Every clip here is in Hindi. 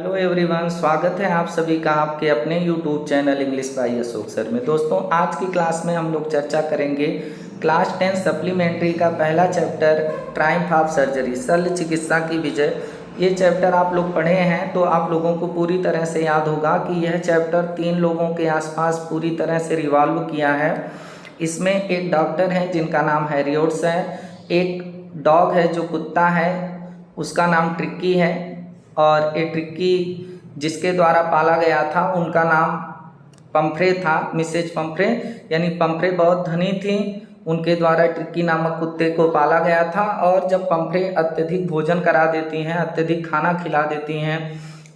हेलो एवरीवन, स्वागत है आप सभी का आपके अपने YouTube channel English by Ashok sir में। दोस्तों, आज की क्लास में हम लोग चर्चा करेंगे क्लास 10 सप्लीमेंट्री का पहला चैप्टर ट्रायम्फ ऑफ सर्जरी, शल्य चिकित्सा की विजय। ये चैप्टर आप लोग पढ़े हैं तो आप लोगों को पूरी तरह से याद होगा कि यह चैप्टर 3 लोगों के आसपास पूरी तरह से रिवॉल्व किया है। इसमें एक डॉक्टर है जिनका नाम हैरियोट्स है, एक डॉग है जो कुत्ता है उसका नाम ट्रिक्की है, और ये ट्रिक्की जिसके द्वारा पाला गया था उनका नाम पंफ्रे था, मिसेज पंफ्रे। यानी पंफ्रे बहुत धनी थी, उनके द्वारा ट्रिक्की नामक कुत्ते को पाला गया था। और जब पंफ्रे अत्यधिक भोजन करा देती हैं, अत्यधिक खाना खिला देती हैं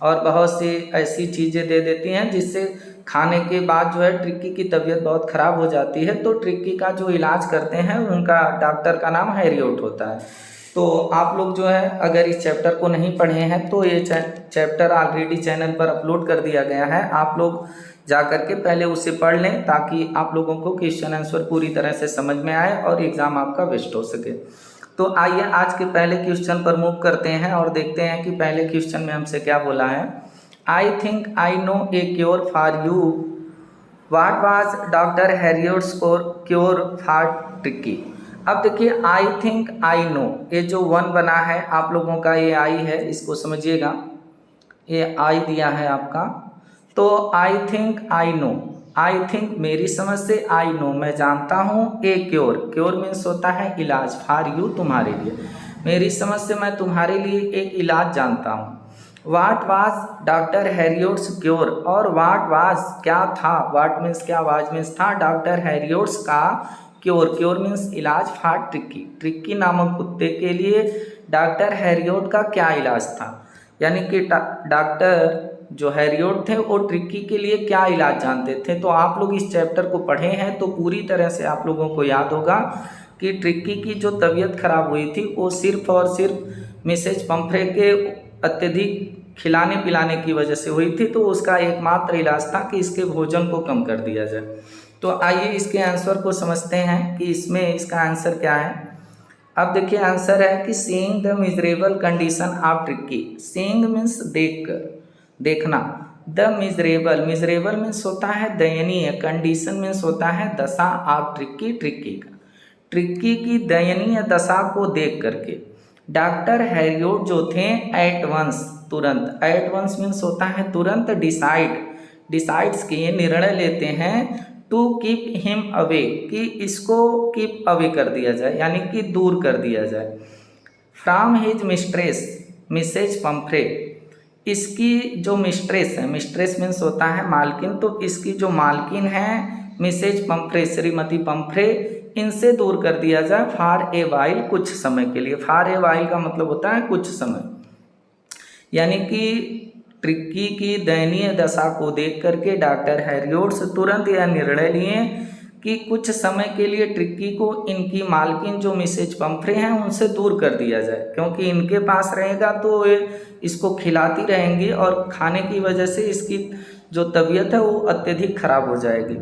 और बहुत सी ऐसी चीज़ें दे देती हैं जिससे खाने के बाद जो है ट्रिक्की की तबीयत बहुत ख़राब हो जाती है, तो ट्रिक्की का जो इलाज करते हैं उनका डॉक्टर का नाम हैरियोट होता है। तो आप लोग जो है अगर इस चैप्टर को नहीं पढ़े हैं तो ये चैप्टर ऑलरेडी चैनल पर अपलोड कर दिया गया है, आप लोग जा कर के पहले उसे पढ़ लें ताकि आप लोगों को क्वेश्चन आंसर पूरी तरह से समझ में आए और एग्ज़ाम आपका बेस्ट हो सके। तो आइए आज के पहले क्वेश्चन पर मूव करते हैं और देखते हैं कि पहले क्वेश्चन में हमसे क्या बोला है। I think I know a cure for you, what was doctor Herriot's cure for Tricki. अब देखिए, आई थिंक आई नो, ये जो वन बना है आप लोगों का, ये आई है, इसको समझिएगा, ये आई दिया है आपका। तो आई think I no, I think मेरी समझ से, आई नो मैं जानता हूँ, ए क्योर, क्योर मीन्स होता है इलाज, फॉर यू तुम्हारे लिए, मेरी समझ से मैं तुम्हारे लिए एक इलाज जानता हूँ। What was doctor Herriot's cure, और वाट वाज क्या था, वाट मीन्स क्या, वाज मीन्स था, डॉक्टर हैरियोट्स का क्योर, क्योर मीन्स इलाज, फॉर ट्रिक्की, ट्रिक्की नामक कुत्ते के लिए डॉक्टर हैरियोट का क्या इलाज था। यानी कि डॉक्टर जो हैरियोट थे वो ट्रिक्की के लिए क्या इलाज जानते थे। तो आप लोग इस चैप्टर को पढ़े हैं तो पूरी तरह से आप लोगों को याद होगा कि ट्रिक्की की जो तबीयत खराब हुई थी वो सिर्फ और सिर्फ मिसेज पंफ्रे के अत्यधिक खिलाने पिलाने की वजह से हुई थी। तो उसका एकमात्र इलाज था कि इसके भोजन को कम कर दिया जाए। तो आइए इसके आंसर को समझते हैं कि इसमें इसका आंसर क्या है। अब देखिए आंसर है कि seeing the miserable condition of tricky. Seeing means देखकर, देखना। द मिजरेबल, मिजरेबल मीन्स होता है दयनीय, कंडीशन मीन्स होता है दशा ऑफ ट्रिक्की, ट्रिक्की का, ट्रिक्की की दयनीय दशा को देख करके डॉक्टर हैरियोट जो थे एट वंस, तुरंत, एट वंस मीन्स होता है तुरंत, डिसाइड्स किए, निर्णय लेते हैं, टू कीप हिम अवे, कि इसको कीप अवे कर दिया जाए, यानी कि दूर कर दिया जाए, from his mistress, Mrs Pumphrey, इसकी जो मिस्ट्रेस है, मिस्ट्रेस मीन्स होता है मालकिन, तो इसकी जो मालकिन है मिसेज पंफ्रे, श्रीमती पंफ्रे, इनसे दूर कर दिया जाए, फॉर ए वाइल, कुछ समय के लिए। फॉर ए वाइल का मतलब होता है कुछ समय, यानी कि ट्रिक्की की दयनीय दशा को देख करके डॉक्टर हैरियोट्स तुरंत यह निर्णय लिए कि कुछ समय के लिए ट्रिक्की को इनकी मालकिन जो मिसेज पंफ्रे हैं उनसे दूर कर दिया जाए, क्योंकि इनके पास रहेगा तो ये इसको खिलाती रहेंगी और खाने की वजह से इसकी जो तबीयत है वो अत्यधिक खराब हो जाएगी।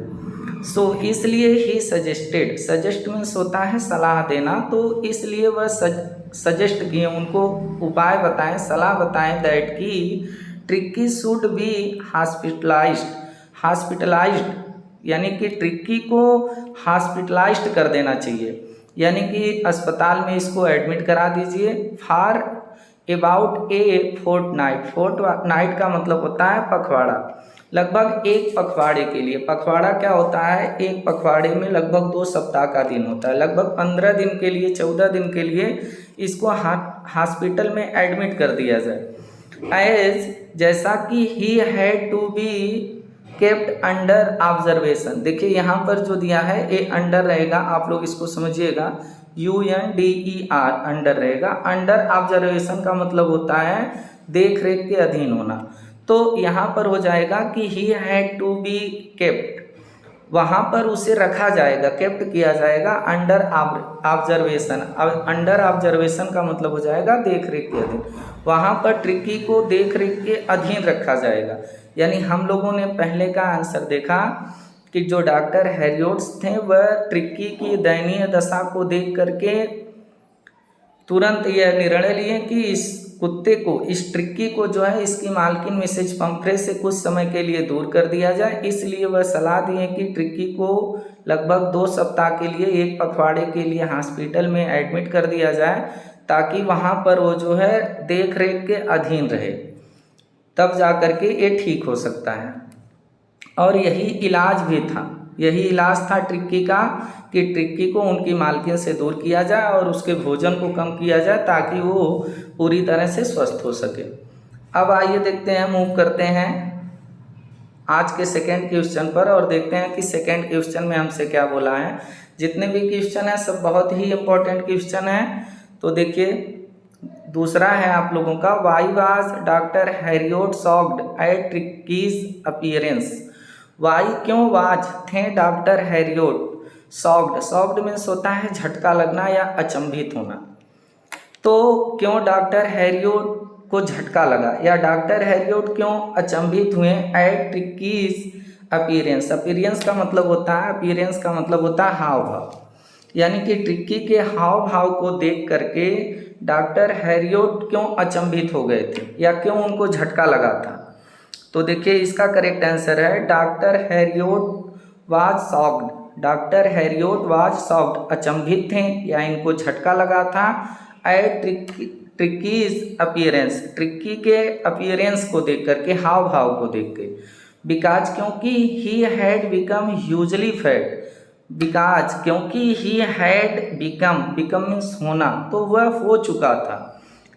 सो इसलिए ही सजेस्टेड, सजेस्ट मीन्स होता है सलाह देना, तो इसलिए वह सजेस्ट किए, उनको उपाय बताएं, सलाह बताएं, दैट की ट्रिक्की शुड बी हॉस्पिटलाइज्ड, यानी कि ट्रिक्की को हॉस्पिटलाइज्ड कर देना चाहिए, यानी कि अस्पताल में इसको एडमिट करा दीजिए, for about a fortnight, fortnight का मतलब होता है पखवाड़ा, लगभग एक पखवाड़े के लिए। पखवाड़ा क्या होता है, एक पखवाड़े में लगभग 2 सप्ताह का दिन होता है, लगभग 15 दिन के लिए, 14 दिन के लिए इसको हॉस्पिटल में एडमिट कर दिया जाए। एज, जैसा कि he had to be kept under observation, देखिए यहाँ पर जो दिया है ये अंडर रहेगा, आप लोग इसको समझिएगा, UNDER, अंडर रहेगा। अंडर ऑब्जर्वेशन का मतलब होता है देख रेख के अधीन होना, तो यहाँ पर हो जाएगा कि he had to be kept, वहाँ पर उसे रखा जाएगा, केप्ट किया जाएगा, अंडर ऑब्जर्वेशन, अंडर ऑब्जर्वेशन का मतलब हो जाएगा देख रेख के अधीन, वहाँ पर ट्रिक्की को देख रेख के अधीन रखा जाएगा। यानी हम लोगों ने पहले का आंसर देखा कि जो डॉक्टर हैरियोट्स थे वह ट्रिक्की की दयनीय दशा को देख करके तुरंत यह निर्णय लिए कि कुत्ते को, इस ट्रिक्की को जो है इसकी मालकिन मिसेज पंफ्रे से कुछ समय के लिए दूर कर दिया जाए। इसलिए वह सलाह दिए कि ट्रिक्की को लगभग 2 सप्ताह के लिए, 1 पखवाड़े के लिए हॉस्पिटल में एडमिट कर दिया जाए, ताकि वहाँ पर वो जो है देख रेख के अधीन रहे, तब जा कर के ये ठीक हो सकता है। और यही इलाज भी था, यही इलाज था ट्रिक्की का, कि ट्रिक्की को उनकी मालकिन से दूर किया जाए और उसके भोजन को कम किया जाए, ताकि वो पूरी तरह से स्वस्थ हो सके। अब आइए देखते हैं, मूव करते हैं आज के सेकंड क्वेश्चन पर और देखते हैं कि सेकंड क्वेश्चन में हमसे क्या बोला है। जितने भी क्वेश्चन हैं सब बहुत ही इम्पोर्टेंट क्वेश्चन हैं। तो देखिए, दूसरा है आप लोगों का, why was doctor Herriot shocked at Tricki's appearance. Why क्यों वाज थे doctor Herriot shocked, shocked means होता है झटका लगना या अचंभित होना। तो क्यों डॉक्टर हैरियोट को झटका लगा या डॉक्टर हैरियोट क्यों अचंभित हुए एट ट्रिक्कीज अपीयरेंस। अपीयरेंस का मतलब होता है, अपीयरेंस का मतलब होता है हाव भाव, यानी कि ट्रिक्की के हाव भाव को देख करके डॉक्टर हैरियोट क्यों अचंभित हो गए थे या क्यों उनको झटका लगा था। तो देखिए, इसका करेक्ट आंसर है doctor Herriot was shocked. Doctor Herriot was shocked, अचंभित थे या इनको झटका लगा था एट ट्रिक्कीज अपीयरेंस, ट्रिक्की के अपीयरेंस को देख करके, हाव भाव को देख के। बिकॉज क्योंकि he had become hugely fat, because क्योंकि he had become, become means होना, तो वह हो चुका था,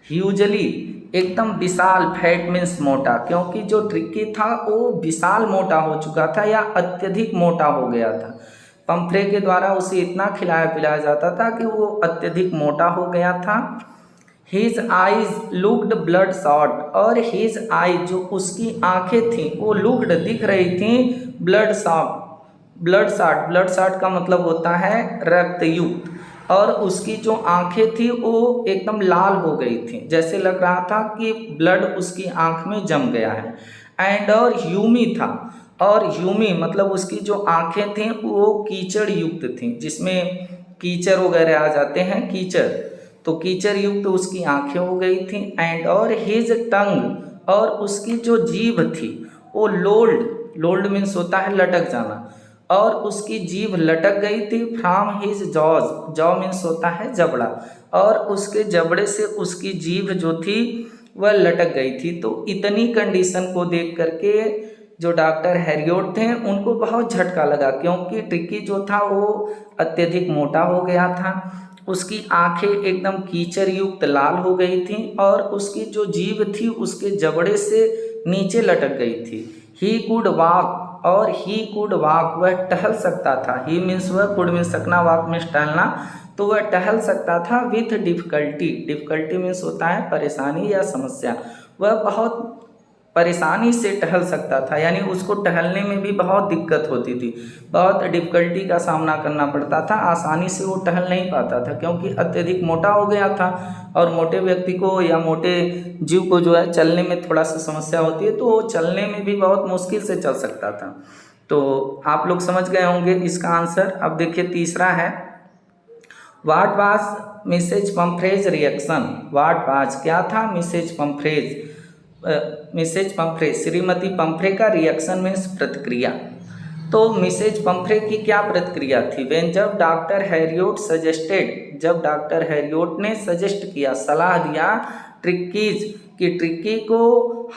ह्यूजली एकदम विशाल, फैट मीन्स मोटा, क्योंकि जो ट्रिक्की था वो विशाल मोटा हो चुका था या अत्यधिक मोटा हो गया था। पंफ्रे के द्वारा उसे इतना खिलाया पिलाया जाता था कि वो अत्यधिक मोटा हो गया था। His eyes looked blood shot, और हिज आई जो उसकी आंखें थीं वो लुक्ड दिख रही थीं blood shot, blood shot, blood shot का मतलब होता है रक्तयुक्त, और उसकी जो आंखें थी वो एकदम लाल हो गई थी, जैसे लग रहा था कि ब्लड उसकी आंख में जम गया है। एंड और ह्यूमी था, और ह्यूमी मतलब उसकी जो आंखें थीं वो कीचड़ युक्त थीं, जिसमें कीचड़ वगैरह आ जाते हैं, कीचड़, तो कीचड़ युक्त उसकी आंखें हो गई थीं। एंड और हिज टंग, और उसकी जो जीभ थी वो लोल्ड, लोल्ड मीन्स होता है लटक जाना, और उसकी जीभ लटक गई थी from his jaws, jaw means होता है जबड़ा, और उसके जबड़े से उसकी जीभ जो थी वह लटक गई थी। तो इतनी कंडीशन को देख करके जो डॉक्टर हैरियोट थे उनको बहुत झटका लगा, क्योंकि ट्रिक्की जो था वो अत्यधिक मोटा हो गया था, उसकी आंखें एकदम कीचड़ युक्त लाल हो गई थीं, और उसकी जो जीभ थी उसके जबड़े से नीचे लटक गई थी। ही कुड वॉक, और ही कुड वॉक वह टहल सकता था, ही मीन्स वह, कुड मीन्स सकना, वॉक मीन्स टहलना, तो वह टहल सकता था विथ डिफ़िकल्टी, डिफ़िकल्टी मीन्स होता है परेशानी या समस्या, वह बहुत परेशानी से टहल सकता था, यानी उसको टहलने में भी बहुत दिक्कत होती थी, बहुत डिफ़िकल्टी का सामना करना पड़ता था, आसानी से वो टहल नहीं पाता था, क्योंकि अत्यधिक मोटा हो गया था, और मोटे व्यक्ति को या मोटे जीव को जो है चलने में थोड़ा सा समस्या होती है, तो वो चलने में भी बहुत मुश्किल से चल सकता था। तो आप लोग समझ गए होंगे इसका आंसर। अब देखिए तीसरा है, what was Mrs Pumphrey's reaction. What was क्या था, मिसेज पंफ्रेज, मिसेज पंफ्रे, श्रीमती पंफ्रे का रिएक्शन मीन्स प्रतिक्रिया। तो मिसेज पंफ्रे की क्या प्रतिक्रिया थी, वेन जब डॉक्टर हैरियोट सजेस्टेड, जब डॉक्टर हैरियोट ने सजेस्ट किया, सलाह दिया ट्रिक्कीज कि ट्रिक्की को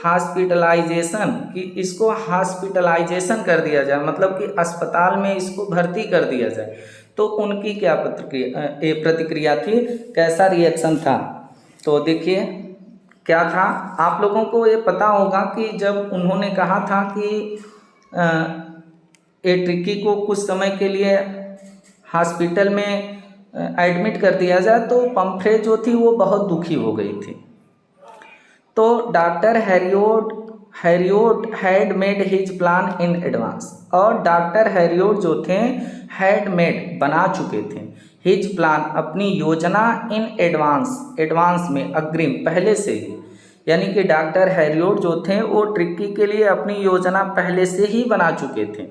हॉस्पिटलाइजेशन, कि इसको हॉस्पिटलाइजेशन कर दिया जाए, मतलब कि अस्पताल में इसको भर्ती कर दिया जाए, तो उनकी क्या प्रतिक्रिया थी, कैसा रिएक्शन था। तो देखिए क्या था, आप लोगों को ये पता होगा कि जब उन्होंने कहा था कि ये ट्रिक्की को कुछ समय के लिए हॉस्पिटल में एडमिट कर दिया जाए, तो पंफ्रे जो थी वो बहुत दुखी हो गई थी। तो doctor Herriot had made his plan in advance, और डॉक्टर हैरियोट जो थे हैड मेड बना चुके थे, हिज प्लान अपनी योजना, इन एडवांस, एडवांस में अग्रिम, पहले से ही, यानी कि डॉक्टर हैरियोट जो थे वो ट्रिक्की के लिए अपनी योजना पहले से ही बना चुके थे।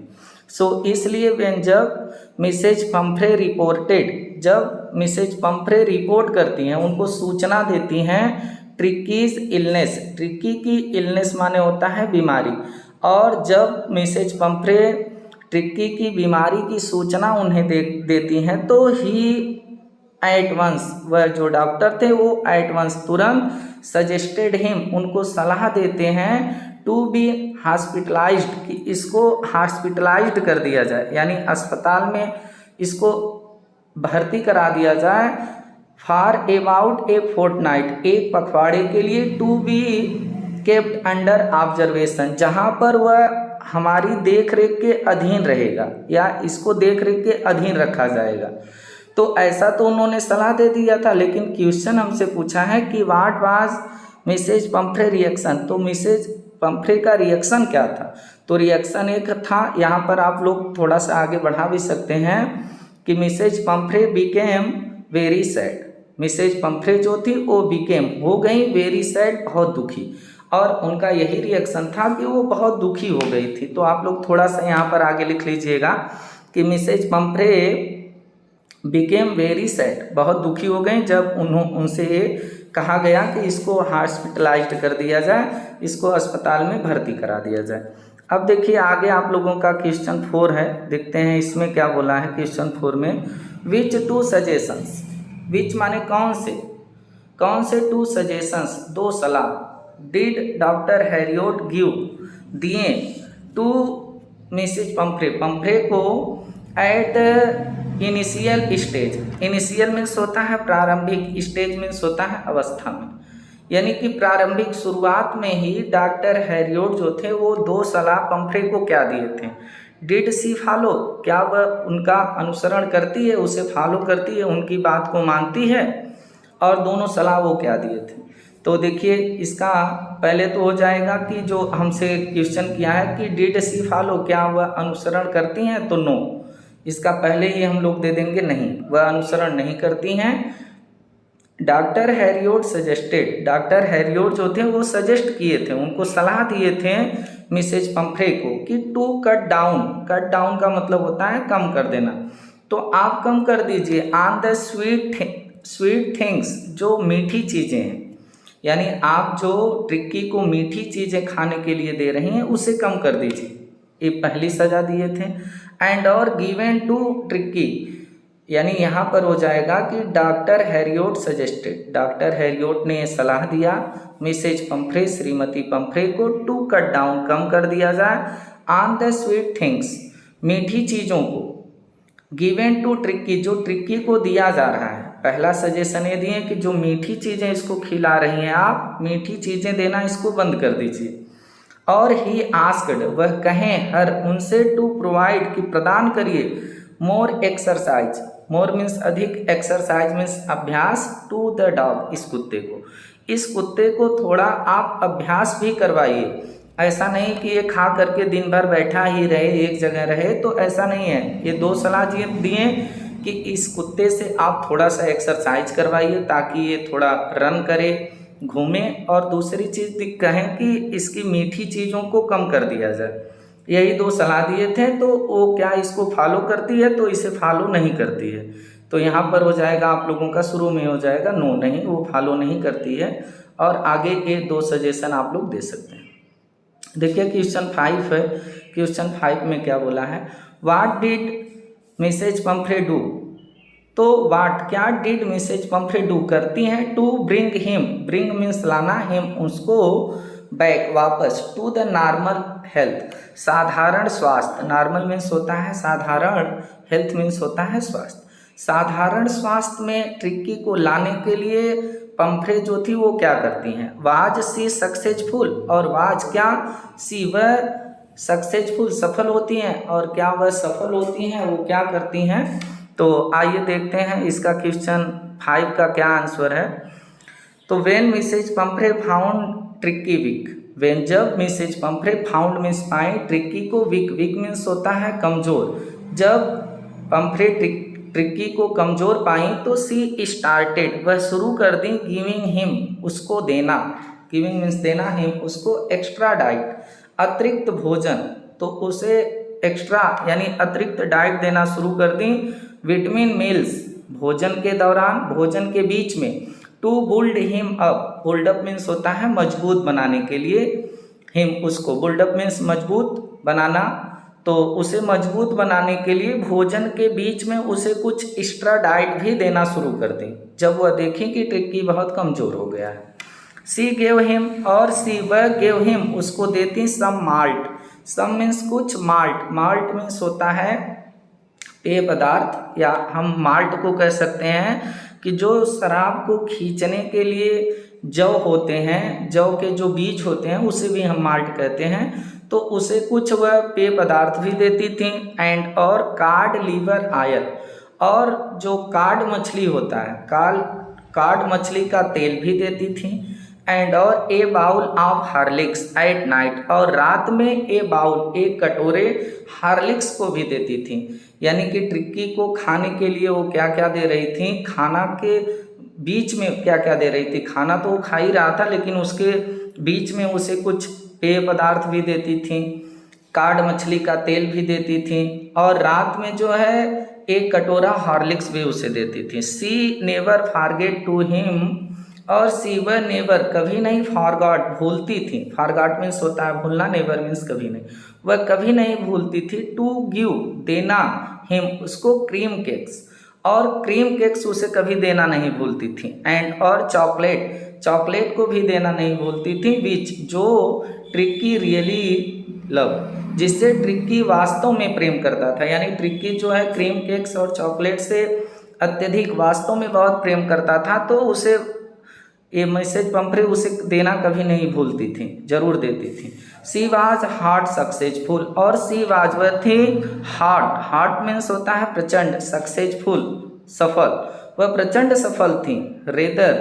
सो इसलिए वेन जब मिसेज पंफ्रे रिपोर्टेड, जब मिसेज पंफ्रे रिपोर्ट करती हैं, उनको सूचना देती हैं ट्रिकीज इलनेस, ट्रिकी की इलनेस माने होता है बीमारी, और जब मिसेज पंफ्रे ट्रिकी की बीमारी की सूचना उन्हें देती हैं तो ही एट वंस, वह जो डॉक्टर थे वो एट वंस तुरंत सजेस्टेड हिम, उनको सलाह देते हैं टू बी हॉस्पिटलाइज्ड, कि इसको हॉस्पिटलाइज्ड कर दिया जाए, यानी अस्पताल में इसको भर्ती करा दिया जाए फॉर अबाउट ए फोर्टनाइट, एक पखवाड़े के लिए, to be kept under observation, जहाँ पर वह हमारी देख रेख के अधीन रहेगा या इसको देख रेख के अधीन रखा जाएगा। तो ऐसा तो उन्होंने सलाह दे दिया था, लेकिन क्वेश्चन हमसे पूछा है कि what was Mrs Pumphrey reaction, तो मिसेज पंफ्रे का रिएक्शन क्या था। तो रिएक्शन एक था, यहाँ पर आप लोग थोड़ा सा आगे बढ़ा भी सकते हैं कि Mrs Pumphrey became very sad, Mrs Pumphrey जो थी वो बिकेम हो गई वेरी सैड, बहुत दुखी, और उनका यही रिएक्शन था कि वो बहुत दुखी हो गई थी। तो आप लोग थोड़ा सा यहाँ पर आगे लिख लीजिएगा कि Mrs Pumphrey became very sad, बहुत दुखी हो गई जब उनसे ये कहा गया कि इसको हॉस्पिटलाइज्ड कर दिया जाए, इसको अस्पताल में भर्ती करा दिया जाए। अब देखिए आगे आप लोगों का क्वेश्चन 4 है, देखते हैं इसमें क्या बोला है क्वेश्चन 4 में। विच टू सजेशंस, विच माने कौन से टू सजेशंस, दो सलाह, डिड डॉक्टर हैरियोट गिव, दिए टू मिसेज पंफ्रे, पंफ्रे को at initial stage, initial means होता है प्रारंभिक, स्टेज मीन्स होता है अवस्था में, यानी कि प्रारंभिक शुरुआत में ही डॉक्टर हैरियोट जो थे वो दो सलाह पंफ्रे को क्या दिए थे। डिड सी फॉलो, क्या वह उनका अनुसरण करती है, उसे फॉलो करती है, उनकी बात को मानती है, और दोनों सलाह वो क्या दिए थे। तो देखिए इसका पहले तो हो जाएगा कि जो हमसे क्वेश्चन किया है कि डिड सी फॉलो, क्या वह अनुसरण करती हैं, तो नो, इसका पहले ही हम लोग दे देंगे नहीं, वह अनुसरण नहीं करती हैं। डॉक्टर हैरियोट सजेस्टेड, डॉक्टर हैरियोट जो थे वो सजेस्ट किए थे, उनको सलाह दिए थे मिसेज पंफ्रे को कि to cut down, cut down का मतलब होता है कम कर देना, तो आप कम कर दीजिए ऑन द स्वीट थिंग्स, जो मीठी चीज़ें हैं, यानी आप जो ट्रिक्की को मीठी चीज़ें खाने के लिए दे रही हैं उसे कम कर दीजिए, ये पहली सजा दिए थे। एंड और गिवन टू ट्रिक्की, यानी यहाँ पर हो जाएगा कि डॉक्टर हैरियोट सजेस्टेड, डॉक्टर हैरियोट ने सलाह दिया मिसेज पंफ्रे, श्रीमती पंफ्रे को, टू कट डाउन, कम कर दिया जाए, ऑन द स्वीट थिंग्स, मीठी चीज़ों को, गिवन टू ट्रिक्की, जो ट्रिक्की को दिया जा रहा है। पहला सजेशन ये दिए कि जो मीठी चीज़ें इसको खिला रही हैं आप, मीठी चीज़ें देना इसको बंद कर दीजिए। और ही आस्क्ड, वह कहें हर, उनसे, टू प्रोवाइड, कि प्रदान करिए, मोर एक्सरसाइज, मोर मीन्स अधिक, एक्सरसाइज मीन्स अभ्यास, टू द डॉग, इस कुत्ते को, इस कुत्ते को थोड़ा आप अभ्यास भी करवाइए। ऐसा नहीं कि ये खा करके दिन भर बैठा ही रहे, एक जगह रहे, तो ऐसा नहीं है। ये दो सलाह दिए कि इस कुत्ते से आप थोड़ा सा एक्सरसाइज करवाइए ताकि ये थोड़ा रन करे, घूमे, और दूसरी चीज़ कहें कि इसकी मीठी चीज़ों को कम कर दिया जाए। यही दो सलाह दिए थे, तो वो क्या इसको फॉलो करती है, तो इसे फॉलो नहीं करती है। तो यहाँ पर हो जाएगा आप लोगों का शुरू में हो जाएगा नो, नहीं, वो फॉलो नहीं करती है। और आगे ये दो सजेशन आप लोग दे सकते हैं। देखिए क्वेश्चन 5 है, क्वेश्चन 5 में क्या बोला है, what did Mrs Pumphrey do, तो व्हाट, क्या डिड मिसेज पंफ्रे डू, करती हैं, to bring him, bring means लाना, हिम, उसको, बैक, वापस, टू द नॉर्मल हेल्थ, साधारण स्वास्थ्य, नॉर्मल मीन्स होता है साधारण, हेल्थ मीन्स होता है स्वास्थ्य, साधारण स्वास्थ्य में ट्रिक्की को लाने के लिए पंफ्रे जो थी वो क्या करती हैं, वाज सी सक्सेसफुल, और वाज क्या, सी, वह सक्सेसफुल, सफल होती हैं, और क्या वह सफल होती हैं, वो क्या करती हैं। तो आइए देखते हैं इसका क्वेश्चन 5 का क्या आंसर है। तो when Mrs Pumphrey found Tricki weak, when, जब मिसेज पंफ्रे फाउंड मीन्स पाई, ट्रिक्की को वीक, वीक मीन्स होता है कमज़ोर, जब पंफ्रे ट्रिक्की को कमज़ोर पाई तो सी स्टार्टेड, वह शुरू कर दी, गिविंग हिम, उसको देना, गिविंग मीन्स देना, हिम, उसको, एक्स्ट्रा डाइट, अतिरिक्त भोजन, तो उसे एक्स्ट्रा यानी अतिरिक्त डाइट देना शुरू कर दी, विटामिन मील्स, भोजन के दौरान, भोजन के बीच में, to build him up, build up means होता है मजबूत बनाने के लिए, हिम उसको, बुल्ड अप मीन्स मजबूत बनाना, तो उसे मजबूत बनाने के लिए भोजन के बीच में उसे कुछ एक्स्ट्रा डाइट भी देना शुरू कर दी जब वह देखी कि ट्रिक्की बहुत कमज़ोर हो गया है। सी गेव हिम, और सी वह गेव हिम उसको देती सम माल्ट, सम मीन्स कुछ, माल्ट, माल्ट मीन्स होता है पेय पदार्थ, या हम माल्ट को कह सकते हैं कि जो शराब को खींचने के लिए जौ होते हैं, जौ के जो बीज होते हैं उसे भी हम माल्ट कहते हैं, तो उसे कुछ वह पेय पदार्थ भी देती थी। एंड और कार्ड लीवर आयल, और जो कार्ड मछली होता है, कार्ड मछली का तेल भी देती थी। एंड और a bowl of Horlicks at night, और रात में ए बाउल, एक कटोरे हार्लिक्स को भी देती थी। यानी कि ट्रिक्की को खाने के लिए वो क्या क्या दे रही थी, खाना के बीच में क्या क्या दे रही थी, खाना तो वो खा ही रहा था लेकिन उसके बीच में उसे कुछ पेय पदार्थ भी देती थी, कार्ड मछली का तेल भी देती थी, और रात में जो है एक कटोरा हॉर्लिक्स भी उसे देती थी। सी नेवर फॉरगेट टू हिम, और सी वह नेवर कभी नहीं, फॉरगॉट भूलती थी, फॉरगॉट मीन्स होता है भूलना, नेवर मीन्स कभी नहीं, वह कभी नहीं भूलती थी, टू गिव देना हिम उसको क्रीम केक्स, और क्रीम केक्स उसे कभी देना नहीं भूलती थी। एंड और चॉकलेट, चॉकलेट को भी देना नहीं भूलती थी, विच जो ट्रिक्की रियली लव, जिससे ट्रिक्की वास्तव में प्रेम करता था। यानी ट्रिक्की जो है क्रीम केक्स और चॉकलेट से अत्यधिक वास्तव में बहुत प्रेम करता था, तो उसे ये मैसेज पंफ्रे उसे देना कभी नहीं भूलती थी, जरूर देती थी। सी वाज हार्ट सक्सेसफुल, और सी वाज वह थी हार्ट, हार्ट मीन्स होता है प्रचंड, सक्सेसफुल सफल, वह प्रचंड सफल थी। रेदर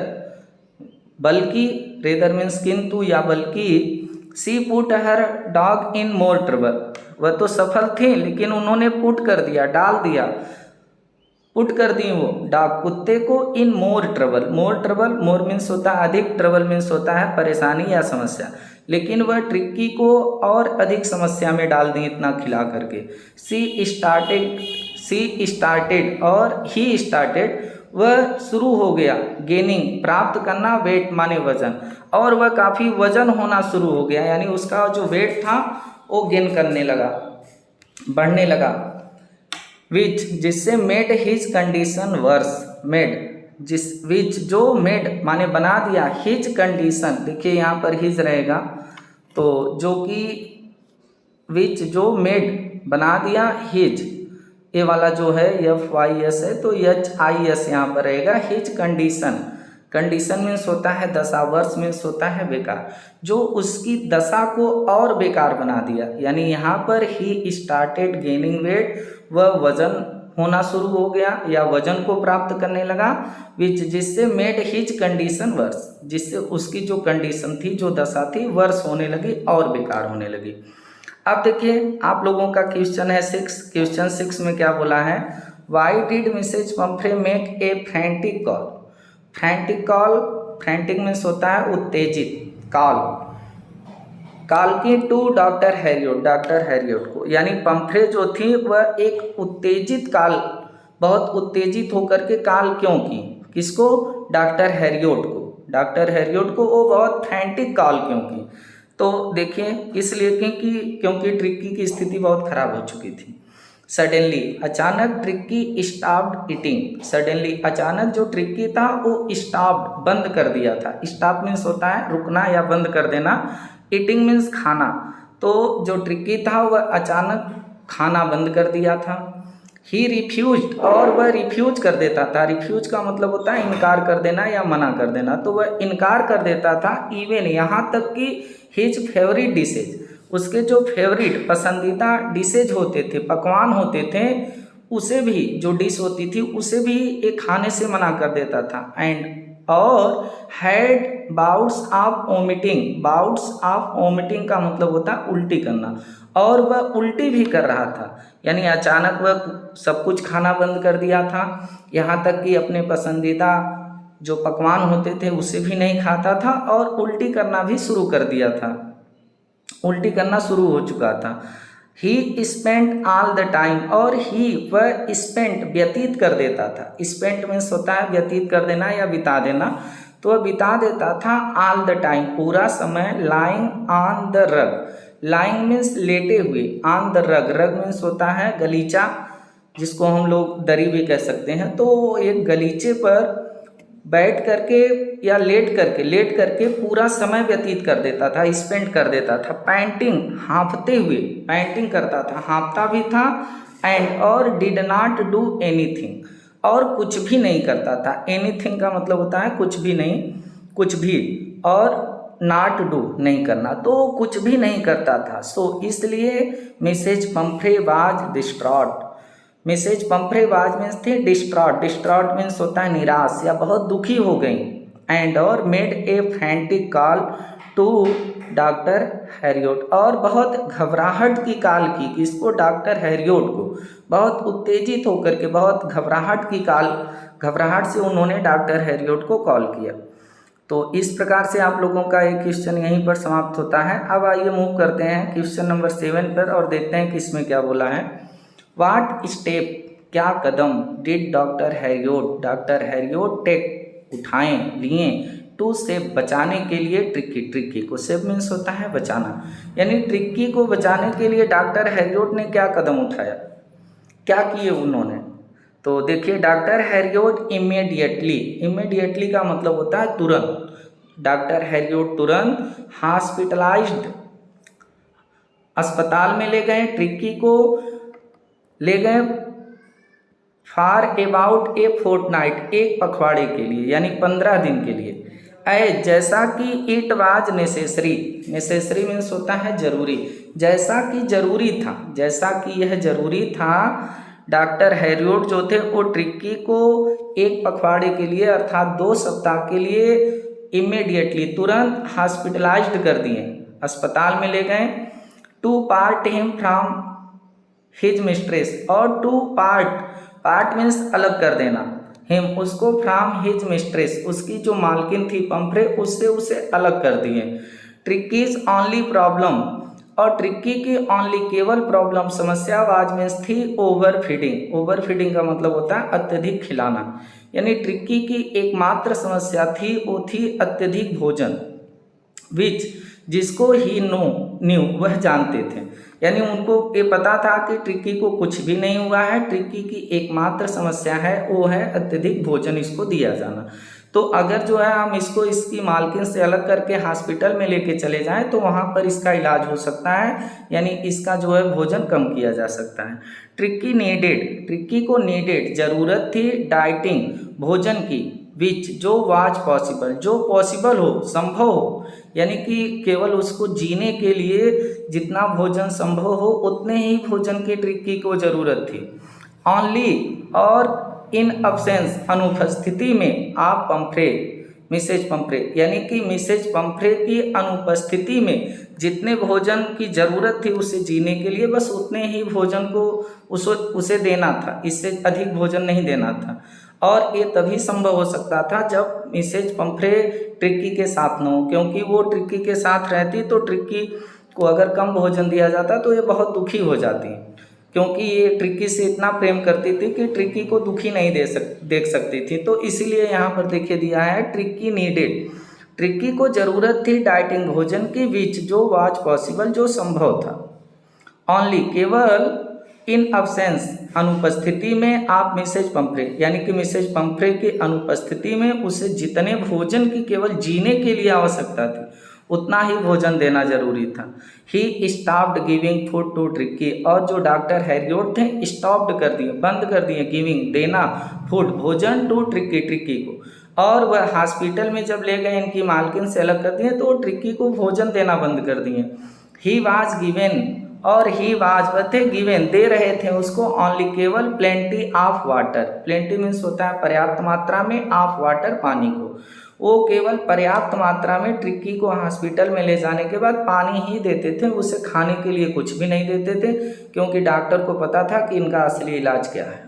बल्कि, रेदर मीन्स किंतु या बल्कि, she put her dog in more trouble, वह तो सफल थी लेकिन उन्होंने पुट कर दिया, डाल दिया, पुट कर दी वो डॉग कुत्ते को in more trouble, more trouble, more means होता है अधिक, ट्रबल मीन्स होता है परेशानी या समस्या, लेकिन वह ट्रिक्की को और अधिक समस्या में डाल दी इतना खिला करके। सी स्टार्टेड और ही स्टार्टेड, वह शुरू हो गया, गेनिंग प्राप्त करना, वेट माने वजन, और वह काफ़ी वजन होना शुरू हो गया, यानी उसका जो वेट था वो गेन करने लगा, बढ़ने लगा। विच जिससे made his condition worse, made जिस, विच जो मेड माने बना दिया, हिज कंडीशन, देखिए यहाँ पर हिज रहेगा, तो जो कि विच जो मेड बना दिया, हिज ये वाला जो है FYS है तो HIS यहाँ पर रहेगा, हिज कंडीशन, कंडीशन मीन्स होता है दशा, वर्ष मीन्स होता है बेकार, जो उसकी दशा को और बेकार बना दिया। यानी यहाँ पर ही स्टार्टेड गेनिंग वेट, वह वजन होना शुरू हो गया या वजन को प्राप्त करने लगा, विच जिससे मेड हिज कंडीशन वर्स, जिससे उसकी जो कंडीशन थी, जो दशा थी, वर्स होने लगी और बेकार होने लगी। अब देखिए आप लोगों का क्वेश्चन है 6, क्वेश्चन 6 में क्या बोला है, why did Mrs Pumphrey make a frantic call, frantic call, frantic means होता है उत्तेजित, कॉल की to doctor Harriet, doctor Harriet को, यानी पंफ्रे जो थी वह एक उत्तेजित कॉल, बहुत उत्तेजित होकर के कॉल क्यों की, किसको, डॉक्टर हैरियट को, डॉक्टर हैरियट को वो बहुत फ्रैंटिक कॉल क्यों की, तो देखिए इसलिए क्योंकि ट्रिक्की की स्थिति बहुत खराब हो चुकी थी। सडनली अचानक ट्रिक्की स्टॉप्ड ईटिंग, सडनली अचानक जो ट्रिक्की था वो स्टॉप्ड बंद कर दिया था, स्टॉप मीन्स होता है रुकना या बंद कर देना, ईटिंग मीन्स खाना, तो जो ट्रिक्की था वह अचानक खाना बंद कर दिया था। ही रिफ्यूज्ड, और वह रिफ्यूज कर देता था, रिफ्यूज का मतलब होता है इनकार कर देना या मना कर देना, तो वह इनकार कर देता था, इवन यहाँ तक कि हिज फेवरेट डिशेज, उसके जो फेवरेट पसंदीदा डिशेज होते थे, पकवान होते थे, उसे भी, जो डिश होती थी उसे भी एक खाने से मना कर देता था। एंड और had bouts of vomiting, bouts of vomiting का मतलब होता है उल्टी करना, और वह उल्टी भी कर रहा था, यानी अचानक वह सब कुछ खाना बंद कर दिया था, यहाँ तक कि अपने पसंदीदा जो पकवान होते थे उसे भी नहीं खाता था, और उल्टी करना भी शुरू कर दिया था, उल्टी करना शुरू हो चुका था। ही स्पेंट ऑल द टाइम, और ही वह स्पेंट व्यतीत कर देता था, स्पेंट मीन्स होता है व्यतीत कर देना या बिता देना, तो वह बिता देता था ऑल द टाइम, पूरा समय, lying on the rug. Lying means लेटे हुए, ऑन द रग, रग मीन्स होता है गलीचा, जिसको हम लोग दरी भी कह सकते हैं। तो एक गलीचे पर बैठ करके या लेट करके पूरा समय व्यतीत कर देता था, स्पेंड कर देता था। पैंटिंग, हाँफते हुए, पैंटिंग करता था, हाँफता भी था। एंड और डिड नॉट डू एनीथिंग, और कुछ भी नहीं करता था। एनीथिंग का मतलब होता है कुछ भी नहीं, कुछ भी, और नॉट डू नहीं करना, तो कुछ भी नहीं करता था। सो इसलिए Mrs Pumphrey was distraught. Mrs Pumphrey was means थी डिस्ट्रॉट, डिस्ट्रॉट मीन्स होता है निराश या बहुत दुखी हो गई। एंड और made a frantic call to doctor Herriot, और बहुत घबराहट की कॉल की किसको, डॉक्टर हैरियोट को। बहुत उत्तेजित होकर के, बहुत घबराहट की कॉल, घबराहट से उन्होंने डॉक्टर हैरियोट को कॉल किया। तो इस प्रकार से आप लोगों का एक क्वेश्चन यहीं पर समाप्त होता है। अब आइए मूव करते हैं क्वेश्चन नंबर 7 पर और देखते हैं कि इसमें क्या बोला है। व्हाट स्टेप, क्या कदम, डिड डॉक्टर हैरियोट टेक, उठाएं, लिए, टू सेव, बचाने के लिए, ट्रिक्की, ट्रिक्की को सेव मीन्स होता है बचाना, यानी ट्रिक्की को बचाने के लिए डॉक्टर हैरियोट ने क्या कदम उठाया, क्या किए उन्होंने। तो देखिए, डॉक्टर हैरियोट इमीडिएटली का मतलब होता है तुरंत। डॉक्टर हैरियोट तुरंत हॉस्पिटलाइज्ड, अस्पताल में ले गए, ट्रिक्की को ले गए फॉर अबाउट ए फोर्टनाइट, एक पखवाड़े के लिए, यानी 15 दिन के लिए। जैसा कि it was necessary, necessary means होता है जरूरी, जैसा कि जरूरी था, जैसा कि यह जरूरी था। डॉक्टर हैरियोट जो थे वो ट्रिक्की को एक पखवाड़े के लिए अर्थात 2 सप्ताह के लिए इमीडिएटली, तुरंत हॉस्पिटलाइज्ड कर दिए, अस्पताल में ले गए। To part him from his mistress, और टू पार्ट मीन्स अलग कर देना, हिम उसको, फ्रॉम हिज मिस्ट्रेस उसकी जो मालकिन थी पंफ्रे, उससे उसे अलग कर दिए। ट्रिक्कीज ओनली प्रॉब्लम, और ट्रिक्की की ओनली केवल प्रॉब्लम, समस्या वाज मीन्स थी ओवर फीडिंग। ओवर फीडिंग का मतलब होता है अत्यधिक खिलाना, यानी ट्रिक्की की एकमात्र समस्या थी वो थी अत्यधिक भोजन। विच, जिसको ही न्यू, वह जानते थे, यानी उनको ये पता था कि ट्रिक्की को कुछ भी नहीं हुआ है, ट्रिक्की की एकमात्र समस्या है वो है अत्यधिक भोजन इसको दिया जाना। तो अगर जो है हम इसको इसकी मालकिन से अलग करके हॉस्पिटल में लेके चले जाएं तो वहाँ पर इसका इलाज हो सकता है, यानी इसका जो है भोजन कम किया जा सकता है। ट्रिक्की को नीडेड, जरूरत थी, डाइटिंग, भोजन की, विच, जो वाज पॉसिबल, जो पॉसिबल हो, संभव हो, यानी कि केवल उसको जीने के लिए जितना भोजन संभव हो उतने ही भोजन की ट्रिक्की को जरूरत थी। ओनली, और इन अब्सेंस, अनुपस्थिति में, आप पंफ्रे, मिसेज पंफ्रे, यानी कि मिसेज पंफ्रे की अनुपस्थिति में जितने भोजन की जरूरत थी उसे जीने के लिए बस उतने ही भोजन को उसे देना था, इससे अधिक भोजन नहीं देना था। और ये तभी संभव हो सकता था जब मिसेज पंफ्रे ट्रिक्की के साथ न हो, क्योंकि वो ट्रिक्की के साथ रहती तो ट्रिक्की को अगर कम भोजन दिया जाता तो ये बहुत दुखी हो जाती, क्योंकि ये ट्रिक्की से इतना प्रेम करती थी कि ट्रिक्की को दुखी नहीं देख सकती थी। तो इसीलिए यहाँ पर देखिए दिया है ट्रिक्की नीडेड, ट्रिक्की को जरूरत थी डाइटिंग, भोजन की, विच, जो वाज पॉसिबल, जो संभव था। ओनली, केवल, इन अब्सेंस, अनुपस्थिति में, आप मिसेज पंफ्रे, यानी कि मिसेज पंफ्रे की अनुपस्थिति में उसे जितने भोजन की केवल जीने के लिए आवश्यकता थी उतना ही भोजन देना जरूरी था। He stopped giving food to Tricki, और जो डॉक्टर हैरियोट थे स्टॉप्ड कर दिए, बंद कर दिए, गिविंग, देना, फूड, भोजन, टू ट्रिक्की, ट्रिक्की को। और वह हॉस्पिटल में जब ले गए, इनकी मालकिन से अलग कर दिए तो ट्रिक्की को भोजन देना बंद कर दिए। ही वाज गिवेन, और ही वाज, वह थे, गिवेन, दे रहे थे उसको, ओनली, केवल, plenty of water, plenty means होता है पर्याप्त मात्रा में, ऑफ वाटर, पानी को, वो केवल पर्याप्त मात्रा में ट्रिक्की को हॉस्पिटल में ले जाने के बाद पानी ही देते थे, उसे खाने के लिए कुछ भी नहीं देते थे, क्योंकि डॉक्टर को पता था कि इनका असली इलाज क्या है।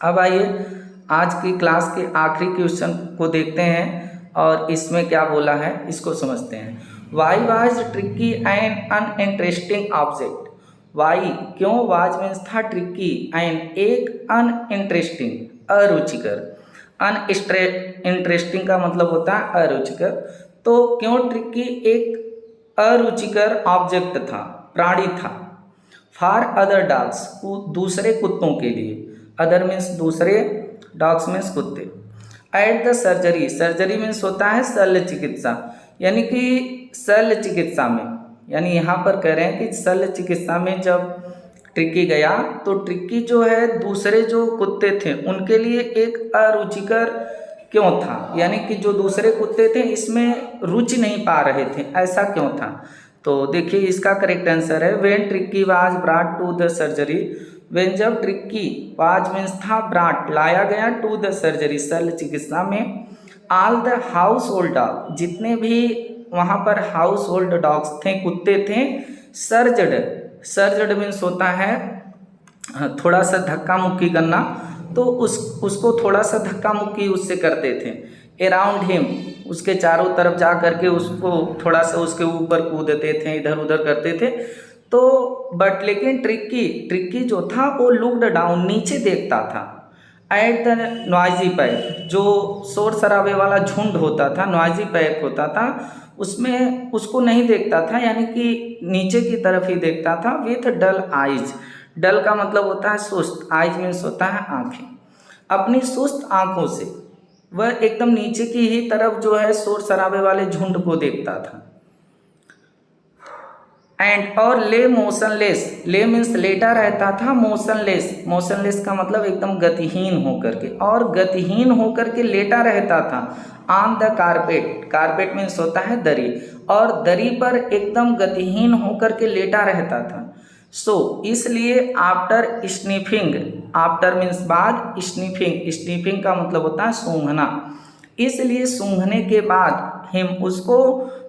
अब आइए आज की क्लास के आखिरी क्वेश्चन को देखते हैं और इसमें क्या बोला है इसको समझते हैं। Why was Tricki and uninteresting object, why, क्यों, वाज मीन्स था, ट्रिक्की, एंड, एक, अनइंटरेस्टिंग, अरुचिकर, इंटरेस्टिंग का मतलब होता है अरुचिकर। तो क्यों ट्रिकी एक अरुचिकर ऑब्जेक्ट था, प्राणी था। फॉर अदर डॉग्स, दूसरे कुत्तों के लिए। अदर मीन्स दूसरे, डॉग्स मीन्स कुत्ते। At the surgery, surgery means होता है शल्य चिकित्सा, यानी कि शल्य चिकित्सा में, यानी यहाँ पर कह रहे हैं कि शल्य चिकित्सा में जब ट्रिकी गया तो ट्रिकी जो है दूसरे जो कुत्ते थे उनके लिए एक अरुचिकर क्यों था, यानी कि जो दूसरे कुत्ते थे इसमें रुचि नहीं पा रहे थे, ऐसा क्यों था। तो देखिए इसका करेक्ट आंसर है when Tricki was brought to the surgery. When जब ट्रिकी, वाज मीन्स था, ब्रॉट लाया गया, टू द सर्जरी शल्य चिकित्सा में, all the household dog, जितने भी वहाँ पर हाउस होल्ड डॉग्स थे, कुत्ते थे, सर्जड, सर्जड मीन्स होता है थोड़ा सा धक्का मुक्की करना, तो उसको थोड़ा सा धक्का मुक्की उससे करते थे। अराउंड हिम, उसके चारों तरफ जा करके उसको थोड़ा सा उसके ऊपर कूदते थे, इधर उधर करते थे। तो बट लेकिन ट्रिकी जो था वो लुक्ड डाउन, नीचे देखता था, एट द नॉइजी पैक, जो शोर शराबे वाला झुंड होता था, नॉइजी पैक होता था, उसमें उसको नहीं देखता था, यानी कि नीचे की तरफ ही देखता था। विथ डल आइज, डल का मतलब होता है सुस्त, आइज मीन्स होता है आंखें, अपनी सुस्त आंखों से वह एकदम नीचे की ही तरफ जो है शोर शराबे वाले झुंड को देखता था। एंड और ले मोशनलेस, ले मीन्स लेटा रहता था, मोशनलेस, मोशनलेस का मतलब एकदम गतिहीन होकर के, और गतिहीन होकर के लेटा रहता था। On the carpet, carpet means होता है दरी, और दरी पर एकदम गतिहीन होकर के लेटा रहता था। सो इसलिए आफ्टर स्निफिंग, आफ्टर मीन्स बाद, स्निफिंग, स्निफिंग का मतलब होता है सूंघना, इसलिए सूंघने के बाद हिम, उसको,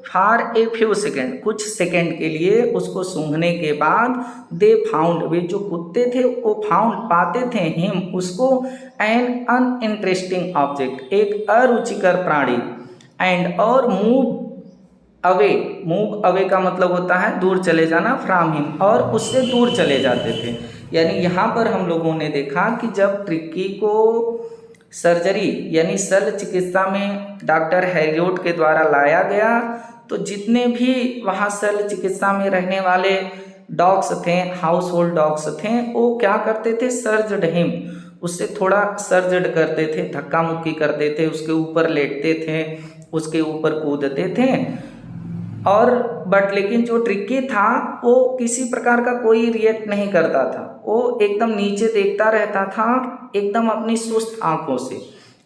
फॉर ए फ्यू सेकेंड, कुछ सेकेंड के लिए उसको सूंघने के बाद, दे फाउंड, वे जो कुत्ते थे वो फाउंड, पाते थे, हिम, उसको, एन अनइंटरेस्टिंग ऑब्जेक्ट, एक अरुचिकर प्राणी, एंड और मूव अवे, मूव अवे का मतलब होता है दूर चले जाना, फ्रॉम हिम, और उससे दूर चले जाते थे। यानी यहाँ पर हम लोगों ने देखा कि जब ट्रिकी को सर्जरी यानी शल्य चिकित्सा में डॉक्टर हैरियोट के द्वारा लाया गया, तो जितने भी वहाँ शल्य चिकित्सा में रहने वाले डॉग्स थे, हाउस होल्ड डॉग्स थे, वो क्या करते थे, सर्जड हिम, उससे थोड़ा सर्जड करते थे, धक्का मुक्की करते थे, उसके ऊपर लेटते थे, उसके ऊपर कूदते थे। और बट लेकिन जो ट्रिकी था वो किसी प्रकार का कोई रिएक्ट नहीं करता था, वो एकदम नीचे देखता रहता था, एकदम अपनी सुस्त आंखों से,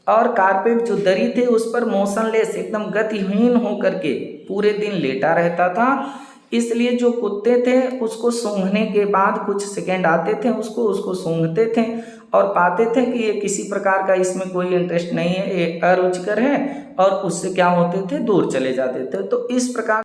और कारपेट जो दरी थे उस पर मोशनलेस, एकदम गतिहीन होकर के पूरे दिन लेटा रहता था। इसलिए जो कुत्ते थे उसको सूंघने के बाद कुछ सेकेंड आते थे, उसको सूंघते थे और पाते थे कि ये किसी प्रकार का इसमें कोई इंटरेस्ट नहीं है, ये अरुचिकर है, और उससे क्या होते थे, दूर चले जाते थे। तो इस प्रकार